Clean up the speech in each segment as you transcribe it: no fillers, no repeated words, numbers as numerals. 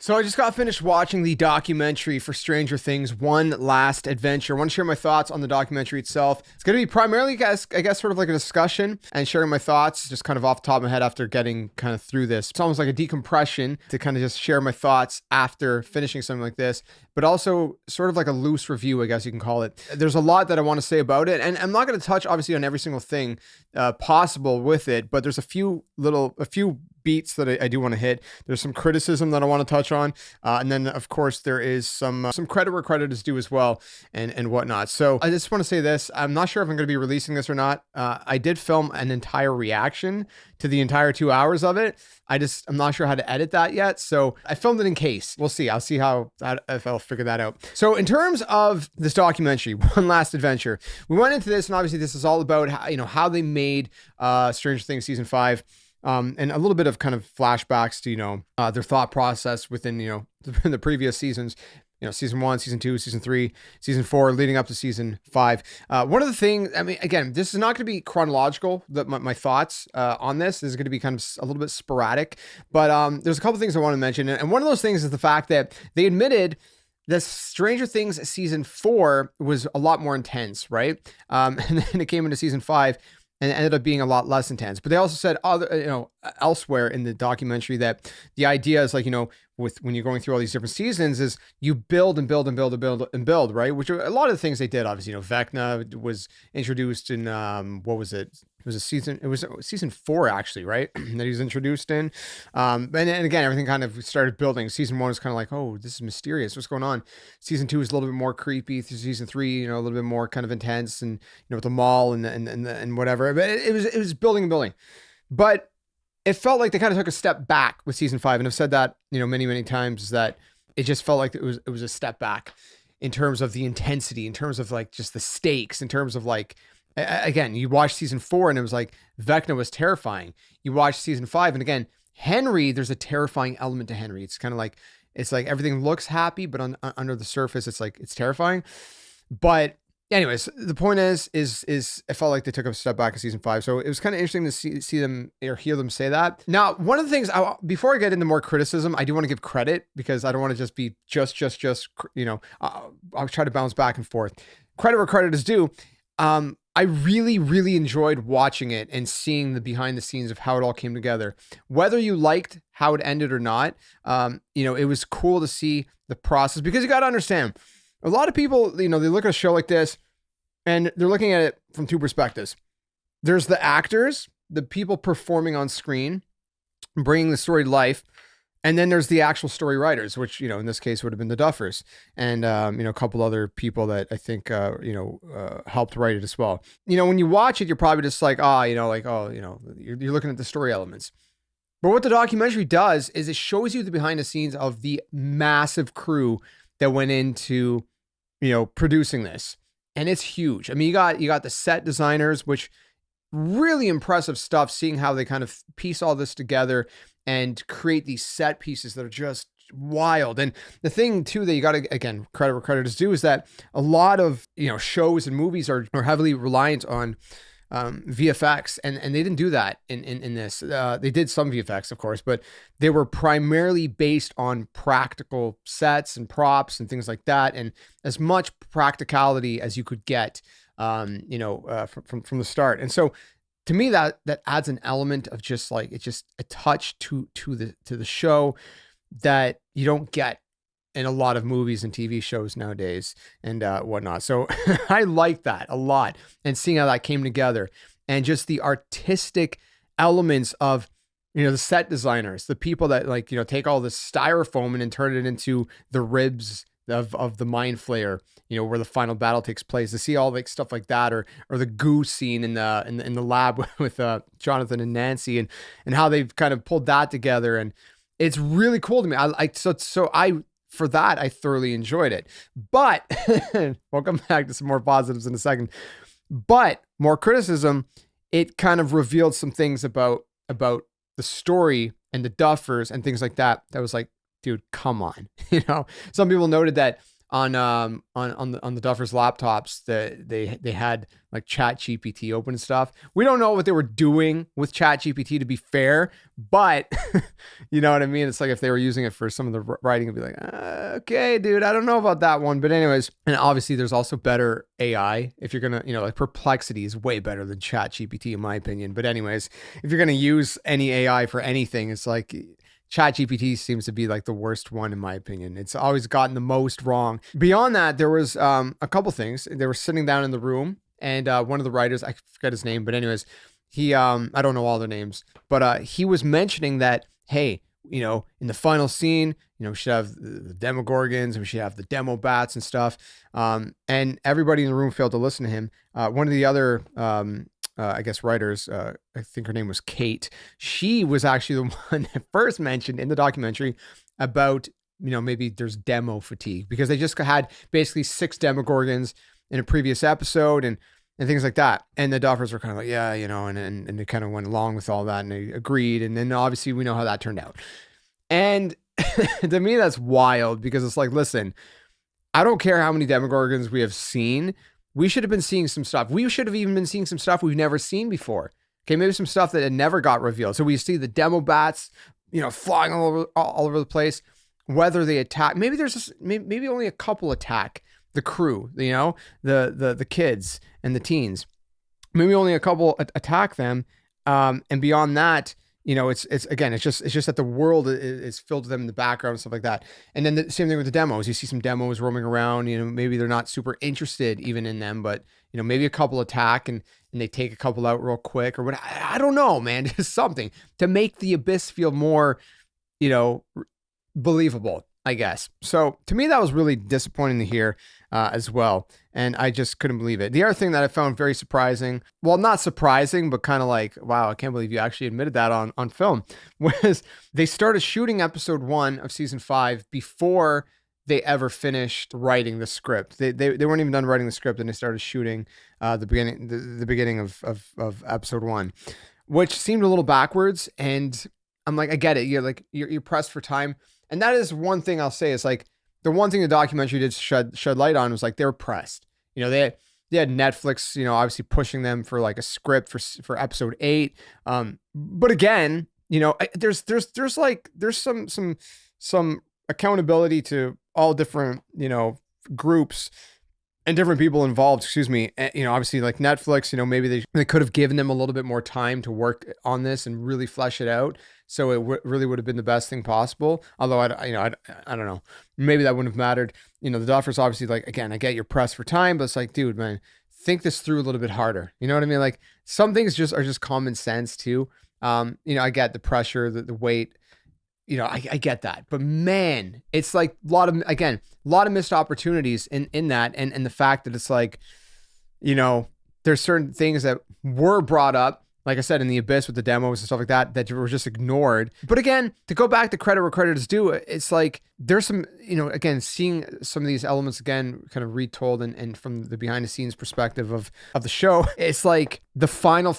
So I just got finished watching the documentary for Stranger Things, One Last Adventure. I want to share my thoughts on the documentary itself. It's going to be primarily, guys, I guess, sort of like a discussion and sharing my thoughts just kind of off the top of my head after getting kind of through this. It's almost like a decompression to kind of just share my thoughts after finishing something like this, but also sort of like a loose review, I guess you can call it. There's a lot that I want to say about it, and I'm not going to touch obviously on every single thing possible with it, but there's a few beats that I do want to hit. There's some criticism that I want to touch on. And then of course there is some credit where credit is due as well and whatnot. So I just want to say this. I'm not sure if I'm going to be releasing this or not. I did film an entire reaction to the entire 2 hours of it. I'm not sure how to edit that yet. So I filmed it in case. We'll see. I'll see if I'll figure that out. So in terms of this documentary, One Last Adventure, we went into this, and obviously this is all about how they made Stranger Things season 5. And a little bit of kind of flashbacks to, their thought process within, the previous seasons, season 1, season 2, season 3, season 4, leading up to season 5. One of the things, again, this is not going to be chronological. My thoughts on this is going to be kind of a little bit sporadic, but there's a couple things I want to mention. And one of those things is the fact that they admitted that Stranger Things season 4 was a lot more intense, right? And then it came into season 5 and it ended up being a lot less intense. But they also said elsewhere in the documentary that the idea is when you're going through all these different seasons is you build and build and build and build and build, right? Which are a lot of the things they did. Obviously, Vecna was introduced in what was it? It was season 4 actually, right? That he was introduced in. And again, everything kind of started building. Season 1 was kind of like, oh, this is mysterious. What's going on? Season 2 is a little bit more creepy. Season 3, a little bit more kind of intense and, with the mall and whatever. But it was building and building. But it felt like they kind of took a step back with season 5. And I've said that, many, many times, is that it just felt like it was a step back in terms of the intensity, in terms of just the stakes, in terms of again, you watch season 4 and it was like Vecna was terrifying. You watch season 5 and again, Henry, there's a terrifying element to Henry. It's kind of like, everything looks happy, but under the surface, it's terrifying. But anyways, the point is I felt like they took a step back in season 5. So it was kind of interesting to see them or hear them say that. Now, one of the things before I get into more criticism, I do want to give credit because I don't want to just be I'll try to bounce back and forth. Credit where credit is due. I really, really enjoyed watching it and seeing the behind the scenes of how it all came together. Whether you liked how it ended or not, it was cool to see the process because you got to understand, a lot of people, they look at a show like this and they're looking at it from two perspectives. There's the actors, the people performing on screen, bringing the story to life. And then there's the actual story writers, which, in this case would have been the Duffers and, a couple other people that I think, helped write it as well. When you watch it, you're probably just like, you're looking at the story elements. But what the documentary does is it shows you the behind the scenes of the massive crew that went into, producing this. And it's huge. You got the set designers, which really impressive stuff, seeing how they kind of piece all this together and create these set pieces that are just wild. And the thing too that you got to, again, credit where credit is due, is that a lot of, shows and movies are heavily reliant on VFX, and they didn't do that in this. They did some VFX, of course, but they were primarily based on practical sets and props and things like that, and as much practicality as you could get, from the start. And so, to me, that adds an element of just it's just a touch to the show that you don't get in a lot of movies and TV shows nowadays and whatnot. So I like that a lot, and seeing how that came together, and just the artistic elements of the set designers, the people that take all this styrofoam and then turn it into the ribs of the mind flayer, where the final battle takes place, to see all stuff like that, or the goo scene in the lab with Jonathan and Nancy, and how they've kind of pulled that together, and it's really cool to me. For that, I thoroughly enjoyed it. But we'll come back to some more positives in a second. But more criticism, it kind of revealed some things about the story and the Duffers and things like that. That was like, dude, come on. Some people noted that on the Duffers laptops that they had like Chat GPT open and stuff. We don't know what they were doing with Chat GPT, to be fair, but you know what I mean? It's like if they were using it for some of the writing, it'd be like, okay, dude, I don't know about that one. But anyways, and obviously there's also better AI. If you're gonna, like Perplexity is way better than Chat GPT in my opinion. But anyways, if you're gonna use any AI for anything, it's like ChatGPT seems to be like the worst one in my opinion. It's always gotten the most wrong. Beyond that, there was a couple things. They were sitting down in the room, and one of the writers, I forget his name, but anyways, he I don't know all their names, but he was mentioning that, hey, in the final scene, we should have the Demogorgons and we should have the demo bats and stuff. And everybody in the room failed to listen to him. One of the other I guess writers, I think her name was Kate. She was actually the one that first mentioned in the documentary about, maybe there's demo fatigue because they just had basically 6 Demogorgons in a previous episode and things like that. And the Duffers were kind of like, yeah, and they kind of went along with all that and they agreed. And then obviously we know how that turned out. And to me, that's wild because it's like, listen, I don't care how many Demogorgons we have seen. We should have been seeing some stuff. We should have even been seeing some stuff we've never seen before. Okay, maybe some stuff that had never got revealed. So we see the demo bats, flying all over the place. Whether they attack, maybe there's just, maybe only a couple attack the crew. The kids and the teens. Maybe only a couple attack them, and beyond that, it's just that the world is filled with them in the background and stuff like that. And then the same thing with the demos. You see some demos roaming around, maybe they're not super interested even in them, but maybe a couple attack and they take a couple out real quick or what. I don't know, man. Just something to make the abyss feel more, believable, I guess. So to me, that was really disappointing to hear as well. And I just couldn't believe it. The other thing that I found very surprising, well, not surprising, but kind of like, wow, I can't believe you actually admitted that on film, was they started shooting episode 1 of season 5 before they ever finished writing the script. They weren't even done writing the script and they started shooting the beginning of episode 1, which seemed a little backwards. And I'm like, I get it. You're pressed for time. And that is one thing I'll say is like, the one thing the documentary did shed light on was like, they were pressed. They had Netflix, obviously pushing them for like a script for episode 8. But again, there's some accountability to all different, groups and different people involved, excuse me. Obviously like Netflix, maybe they could have given them a little bit more time to work on this and really flesh it out. So it really would have been the best thing possible. Although I don't know, maybe that wouldn't have mattered. The Duffers obviously, like, again, I get you're pressed for time, but it's like, dude, man, think this through a little bit harder. You know what I mean? Like some things are just common sense too. I get the pressure, the weight, I get that, but man, it's like a lot of missed opportunities in that. And the fact that it's like, there's certain things that were brought up, like I said, in the abyss with the demos and stuff like that, that were just ignored. But again, to go back to credit where credit is due, it's like there's some, again, seeing some of these elements again, kind of retold and from the behind the scenes perspective of the show, it's like the final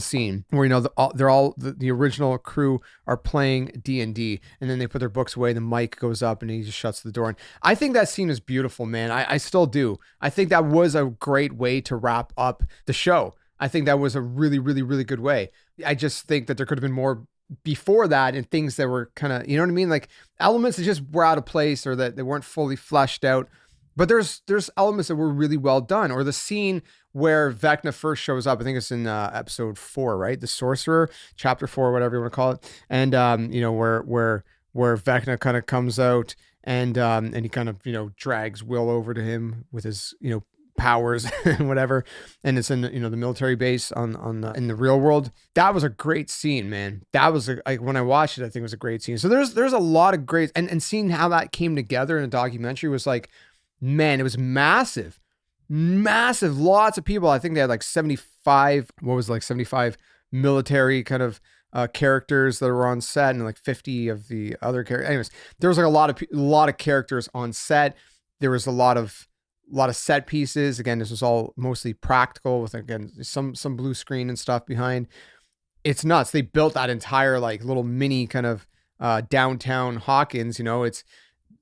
scene where, the original crew are playing D&D and then they put their books away, the mic goes up and he just shuts the door. And I think that scene is beautiful, man. I still do. I think that was a great way to wrap up the show. I think that was a really, really, really good way. I just think that there could have been more before that and things that were kind of, you know what I mean? Like elements that just were out of place or that they weren't fully fleshed out. But there's elements that were really well done. Or the scene where Vecna first shows up, I think it's in episode 4, right? The Sorcerer, chapter 4, whatever you want to call it. And, where Vecna kind of comes out and he kind of, drags Will over to him with his, powers and whatever, and it's in the military base in the real world. That was a great scene, man. That was when I watched it, I think it was a great scene. So there's a lot of great, and seeing how that came together in a documentary was like, man, it was massive, lots of people. I think they had like 75 military kind of characters that were on set, and like 50 of the other characters. Anyways, there was like a lot of characters on set. There was a lot of set pieces. Again, this was all mostly practical with, again, some blue screen and stuff behind. It's nuts. They built that entire like little mini kind of downtown Hawkins, it's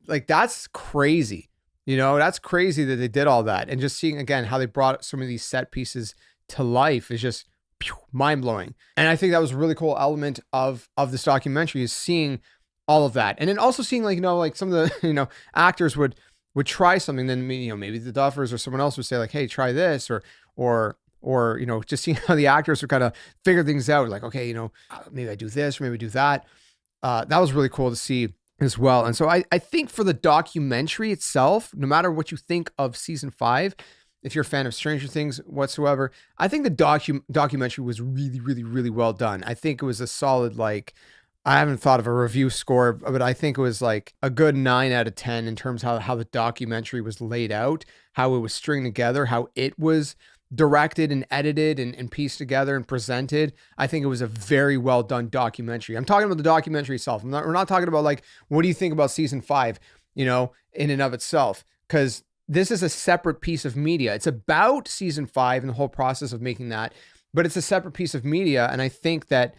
like, that's crazy. You know, that's crazy that they did all that. And just seeing again how they brought some of these set pieces to life is just mind blowing. And I think that was a really cool element of this documentary, is seeing all of that. And then also seeing, like, you know, like some of the, you know, actors would try something, then, you know, maybe the Duffers or someone else would say like, hey, try this, or, you know, just seeing how the actors would kind of figure things out. Like, okay, you know, maybe I do this, or maybe do that. That was really cool to see as well. And so I think for the documentary itself, no matter what you think of season 5, if you're a fan of Stranger Things whatsoever, I think the documentary was really, really, really well done. I think it was a solid, like, I haven't thought of a review score, but I think it was like a good 9 out of 10 in terms of how the documentary was laid out, how it was stringed together, how it was directed and edited and pieced together and presented. I think it was a very well done documentary. I'm talking about the documentary itself. We're not talking about like, what do you think about season 5, you know, in and of itself? Because this is a separate piece of media. It's about season 5 and the whole process of making that, but it's a separate piece of media. And I think that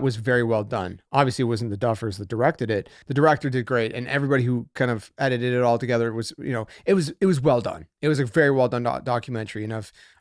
was very well done. Obviously, it wasn't the Duffers that directed it. The director did great, and everybody who kind of edited it all together was, you know, it was well done. It was a very well done documentary, and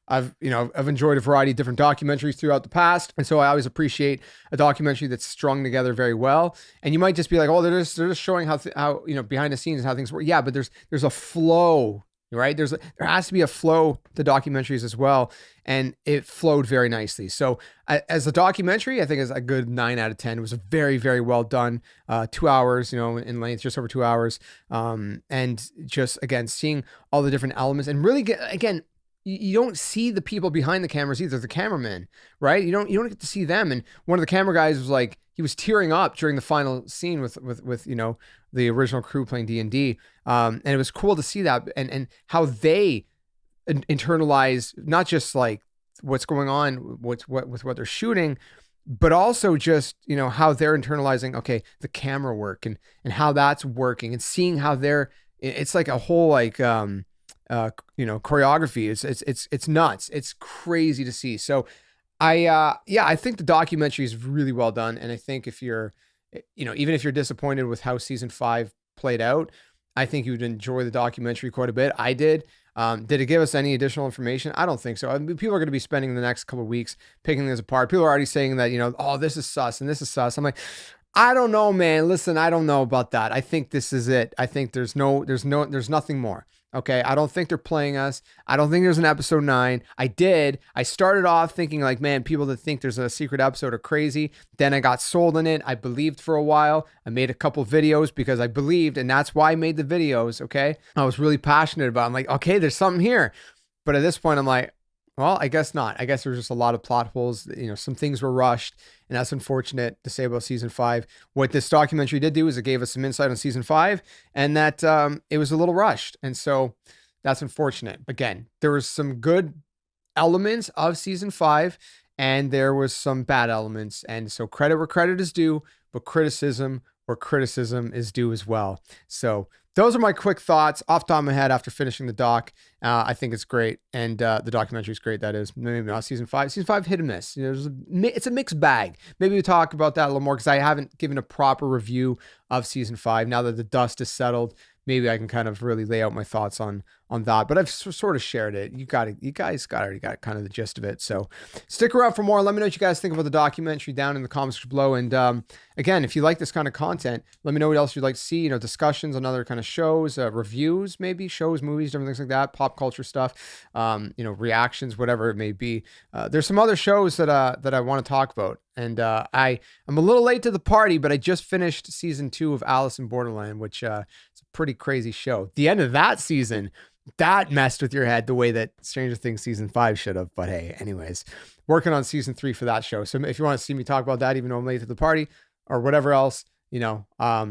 I've enjoyed a variety of different documentaries throughout the past, and so I always appreciate a documentary that's strung together very well. And you might just be like, oh, they're just showing how you know, behind the scenes and how things work. Yeah, but there's a flow. Right? There has to be a flow to documentaries as well. And it flowed very nicely. So as a documentary, I think it's a good 9 out of 10. It was a very, very well done, 2 hours, you know, in length, just over 2 hours. And just, again, seeing all the different elements and really again, you don't see the people behind the cameras either, the cameramen, right? You don't get to see them. And one of the camera guys was like, he was tearing up during the final scene with you know, the original crew playing D&D. And it was cool to see that and how they internalize not just like what's going on, with what they're shooting, but also just, you know, how they're internalizing, okay, the camera work and how that's working, and seeing how it's like a whole, like, you know, choreography. It's nuts. It's crazy to see. So I think the documentary is really well done. And I think if you're, you know, even if you're disappointed with how season 5 played out, I think you would enjoy the documentary quite a bit. I did. Did it give us any additional information? I don't think so. I mean, people are going to be spending the next couple of weeks picking this apart. People are already saying that, you know, oh, this is sus and this is sus. I'm like, I don't know, man. Listen, I don't know about that. I think this is it. I think there's nothing more. Okay. I don't think they're playing us. I don't think there's an episode 9. I started off thinking like, man, people that think there's a secret episode are crazy. Then I got sold on it. I believed for a while. I made a couple videos because I believed, and that's why I made the videos. Okay. I was really passionate about it. I'm like, okay, there's something here. But at this point, I'm like, well, I guess not. I guess there's just a lot of plot holes. You know, some things were rushed, and that's unfortunate to say about season 5. What this documentary did do is it gave us some insight on season 5, and that it was a little rushed. And so that's unfortunate. Again, there was some good elements of season 5, and there was some bad elements. And so credit where credit is due, but criticism where criticism is due as well. So those are my quick thoughts off the top of my head after finishing the doc. I think it's great. And the documentary is great. That is, maybe not season 5. Season 5 hit and miss. You know, it's a mixed bag. Maybe we talk about that a little more, because I haven't given a proper review of season 5. Now that the dust is settled, maybe I can kind of really lay out my thoughts on that. But I've sort of shared it. You guys already got kind of the gist of it. So stick around for more. Let me know what you guys think about the documentary down in the comments below. And again, if you like this kind of content, let me know what else you'd like to see. You know, discussions on other kind of shows, reviews, maybe shows, movies, different things like that, pop culture stuff. You know, reactions, whatever it may be. There's some other shows that I want to talk about. And I'm a little late to the party, but I just finished season 2 of Alice in Borderland, which is a pretty crazy show. The end of that season, that messed with your head the way that Stranger Things season 5 should have. But hey, anyways, working on season 3 for that show. So if you want to see me talk about that, even though I'm late to the party or whatever else, you know, I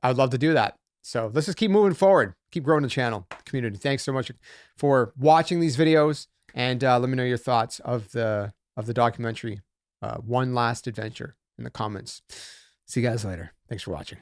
would love to do that. So let's just keep moving forward, keep growing the channel community. Thanks so much for watching these videos, and let me know your thoughts of the documentary, One Last Adventure, in the comments. See you guys later. Thanks for watching.